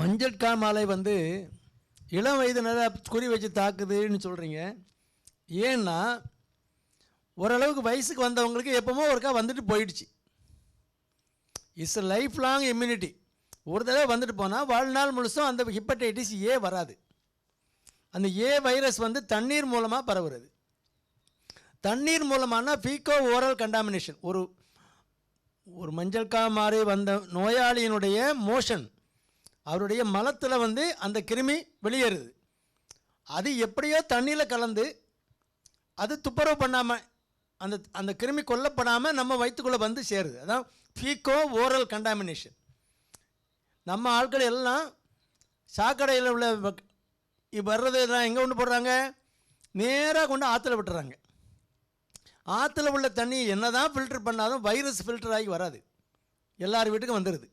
மஞ்சள் காமாலை வந்து இளம் வயதினரை குறி வச்சு தாக்குதுன்னு சொல்கிறீங்க. ஏன்னா ஓரளவுக்கு வயசுக்கு வந்தவங்களுக்கு எப்போமோ ஒருக்கா வந்துட்டு போயிடுச்சு. It's life long immunity. ஒரு தடவை வந்துட்டு போனால் வாழ்நாள் முழுசும் அந்த ஹெப்படைட்டிஸ் ஏ வராது. அந்த ஏ வைரஸ் வந்து தண்ணீர் மூலமாக பரவுறது. தண்ணீர் மூலமான ஃபீக்கோ ஓரல் கண்டாமினேஷன். ஒரு மஞ்சள் காமாலை வந்த நோயாளியினுடைய மோஷன், அவருடைய மலத்தில் வந்து அந்த கிருமி வெளியேறுது. அது எப்படியோ தண்ணியில் கலந்து அது துப்புரவு பண்ணாமல் அந்த கிருமி கொல்லப்படாமல் நம்ம வயிற்றுக்குள்ளே வந்து சேருது. அதான் ஃபீக்கோ ஓரல் கண்டாமினேஷன். நம்ம ஆட்கள் எல்லாம் சாக்கடையில் உள்ள வர்றது எல்லாம் எங்கே கொண்டு போடுறாங்க? நேராக கொண்டு ஆற்றுல விட்டுறாங்க. ஆற்றுல உள்ள தண்ணி என்ன தான் ஃபில்டர் பண்ணாலும் வைரஸ் ஃபில்டர் ஆகி வராது, எல்லார் வீட்டுக்கும் வந்துடுது.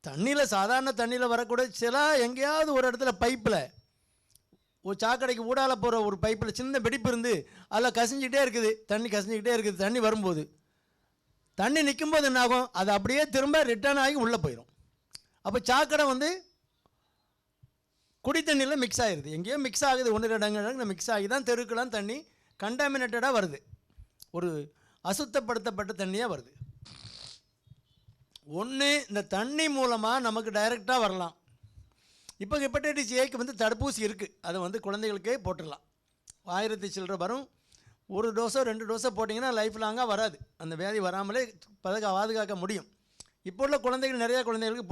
தண்ணியில் சாதாரண தண்ணியில் வரக்கூட சில எங்கேயாவது ஒரு இடத்துல பைப்பில் ஒரு சாக்கடைக்கு ஊடால போகிற ஒரு பைப்பில் சின்ன வெடிப்பு இருந்து அதில் கசிஞ்சிக்கிட்டே இருக்குது, தண்ணி கசிஞ்சிக்கிட்டே இருக்குது. தண்ணி வரும்போது தண்ணி நிற்கும்போது என்னாகும்? அது அப்படியே திரும்ப ரிட்டர்ன் ஆகி உள்ளே போயிடும். அப்போ சாக்கடை வந்து குடி தண்ணியில் மிக்ஸ் ஆகிடுது. எங்கேயோ மிக்ஸ் ஆகுது, ஒன்று ரெண்டு மிக்ஸ் ஆகி தான் தெருக்கெல்லாம் தண்ணி கண்டாமினேட்டடாக வருது, ஒரு அசுத்தப்படுத்தப்பட்ட தண்ணியாக வருது. ஒன்று இந்த தண்ணி மூலமாக நமக்கு டைரெக்டாக வரலாம். இப்போ ஹெப்படைட்டிஸ் ஏக்கு வந்து தடுப்பூசி இருக்குது, அதை வந்து குழந்தைகளுக்கே போட்டுடலாம். 1000 சில்லரை வரும். ஒரு டோஸோ 2 டோஸோ போட்டிங்கன்னா லைஃப் லாங்காக வராது, அந்த வியாதி வராமலே பாதுகாக்க முடியும். இப்போ உள்ள குழந்தைகள் நிறையா குழந்தைகளுக்கு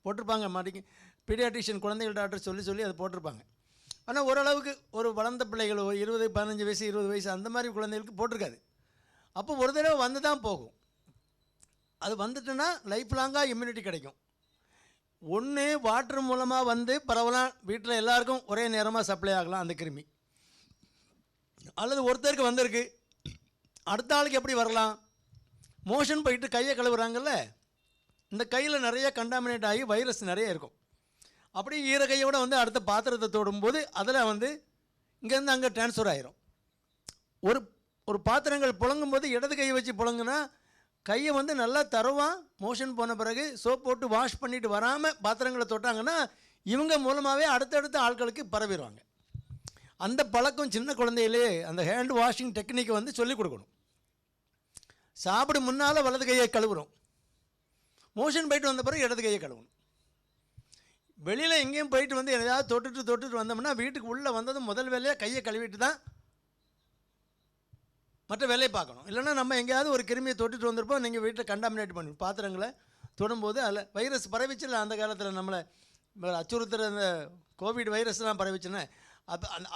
போட்டிருப்பாங்க. மாட்டிக்கு பீடியாட்ரிஷியன் குழந்தைகள் டாக்டர் சொல்லி அதை போட்டிருப்பாங்க. ஆனால் ஓரளவுக்கு ஒரு வளர்ந்த பிள்ளைகளோ 20, 15 வயசு 20 வயசு அந்த மாதிரி குழந்தைகளுக்கு போட்டிருக்காது. அப்போ ஒரு தடவை வந்து தான் போகும். அது வந்துட்டுன்னா லைஃப் லாங்காக இம்யூனிட்டி கிடைக்கும். ஒன்று வாட்டர் மூலமாக வந்து பரவலாம், வீட்டில் எல்லாருக்கும் ஒரே நேரமாக சப்ளை ஆகலாம் அந்த கிருமி. அல்லது ஒருத்தருக்கு வந்திருக்கு, அடுத்த ஆளுக்கு எப்படி வரலாம்? மோஷன் போயிட்டு கையை கழுவுறாங்கல்ல, இந்த கையில் நிறைய கண்டாமினேட் ஆகி வைரஸ் நிறைய இருக்கும். அப்படியே ஈர கையோடு வந்து அடுத்த பாத்திரத்தை தொடும்போது அதில் வந்து இங்கேருந்து அங்கே ட்ரான்ஸ்ஃபர் ஆகிரும். ஒரு பாத்திரங்கள் புழங்கும்போது இடது கையை வச்சு புழங்குனா கையை வந்து நல்லா தரவாக மோஷன் போன பிறகு சோப் போட்டு வாஷ் பண்ணிவிட்டு வராமல் பாத்திரங்களை தொட்டாங்கன்னா இவங்க மூலமாகவே அடுத்தடுத்த ஆட்களுக்கு பரவிடுவாங்க. அந்த பழக்கம் சின்ன குழந்தையிலே அந்த ஹேண்ட் வாஷிங் டெக்னிக்கை வந்து சொல்லிக் கொடுக்கணும். சாப்பிட முன்னால் வலது கையை கழுவுறோம், மோஷன் போயிட்டு வந்த பிறகு இடது கையை கழுவணும். வெளியில் எங்கேயும் போயிட்டு வந்து எதாவது தொட்டுட்டு வந்தோம்னா வீட்டுக்கு உள்ளே வந்ததும் முதல் வேலையாக கையை கழுவிட்டு தான் மற்ற வேலையை பார்க்கணும். இல்லைன்னா நம்ம எங்கேயாவது ஒரு கிருமியை தொட்டுட்டு வந்திருப்போம், நீங்கள் வீட்டில் கண்டாமினேட் பண்ணி பாத்திரங்களை தொடும்போது அதில் வைரஸ் பரவிச்சில்ல. அந்த காலத்தில் நம்மளை அச்சுறுத்துகிற அந்த கோவிட் வைரஸ்லாம் பரவிச்சுன்னா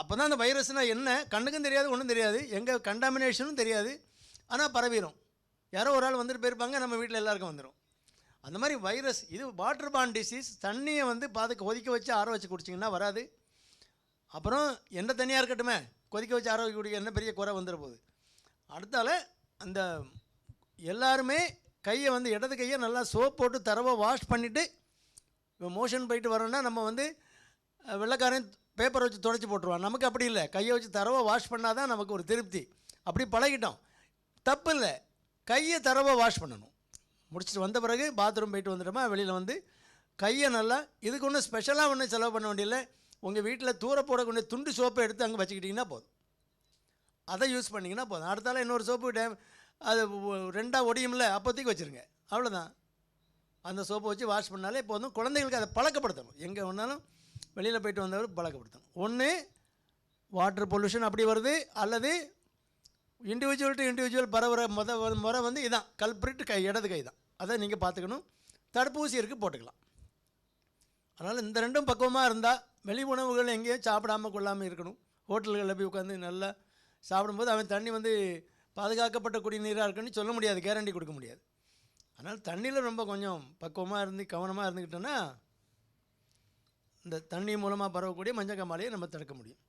அப்போ தான் அந்த வைரஸ்னால் என்ன கண்ணுக்கும் தெரியாது, ஒன்றும் தெரியாது, எங்கே கண்டாமினேஷனும் தெரியாது. ஆனால் பரவிடும். யாரோ ஒரு ஆள் வந்துட்டு போயிருப்பாங்க, நம்ம வீட்டில் எல்லாருக்கும் வந்துடும். அந்த மாதிரி வைரஸ் இது வாட்டர் பார்ன் டிசீஸ். தண்ணியை வந்து கொதிக்க வச்சு ஆற வச்சு குடிச்சிங்கன்னா வராது. அப்புறம் எந்த தண்ணியாக இருக்கட்டுமே கொதிக்க வச்சு ஆற வைக்க குடிக்க என்ன பெரிய குறை வந்துட போகுது. அடுத்தால அந்த எல்லாருமே கையை வந்து இடது கையை நல்லா சோப் போட்டு தரவாக வாஷ் பண்ணிவிட்டு இப்போ மோஷன் போயிட்டு வரோன்னா நம்ம வந்து வெள்ளைக்காரன் பேப்பரை வச்சு துடைச்சி போட்டுருவான். நமக்கு அப்படி இல்லை, கையை வச்சு தரவாக வாஷ் பண்ணால் தான் நமக்கு ஒரு திருப்தி. அப்படி பழகிட்டோம், தப்பு இல்லை. கையை தரவாக வாஷ் பண்ணணும். முடிச்சுட்டு வந்த பிறகு பாத்ரூம் போயிட்டு வந்துட்டோமா வெளியில் வந்து கையை நல்லா, இதுக்கு ஒன்றும் ஸ்பெஷலாக ஒன்றும் செலவு பண்ண வேண்டியதில்லை. உங்கள் வீட்டில் தூர போடக்கூடிய துண்டு சோப்பை எடுத்து அங்கே வச்சுக்கிட்டிங்கன்னா போதும், அதை யூஸ் பண்ணிங்கன்னா போதும். அடுத்தால இன்னொரு சோப்பு அது 2ஆக ஒடியும்ல, அப்போதைக்கு வச்சுருங்க, அவ்வளோதான். அந்த சோப்பை வச்சு வாஷ் பண்ணாலே போதும். குழந்தைகளுக்கு அதை பழக்கப்படுத்தணும். எங்கே வேணாலும் வெளியில் போயிட்டு வந்தவர் பழக்கப்படுத்தணும். ஒன்று வாட்டர் பொல்யூஷன் அப்படி வருது, அல்லது இண்டிவிஜுவல் டு இண்டிவிஜுவல் பரவுற முறை வந்து இதான் கல்பிரிட் இடது கை தான். அதை நீங்கள் பார்த்துக்கணும். தடுப்பூசி இருக்குது, போட்டுக்கலாம். அதனால் இந்த ரெண்டும் பக்குவமாக இருந்தால் வெளி உணவுகள் எங்கேயும் சாப்பிடாமல் கொள்ளாமல் இருக்கணும். ஹோட்டல்களில் போய் உட்காந்து நல்லா சாப்பிடும்போது அவன் தண்ணி வந்து பாதுகாக்கப்பட்ட குடிநீராக இருக்குன்னு சொல்ல முடியாது, கேரண்டி கொடுக்க முடியாது. அதனால் தண்ணியில் ரொம்ப கொஞ்சம் பக்குவமாக இருந்து கவனமாக இருந்துக்கிட்டோன்னா இந்த தண்ணி மூலமாக பரவக்கூடிய மஞ்சள் காமாலையை நம்ம தடுக்க முடியும்.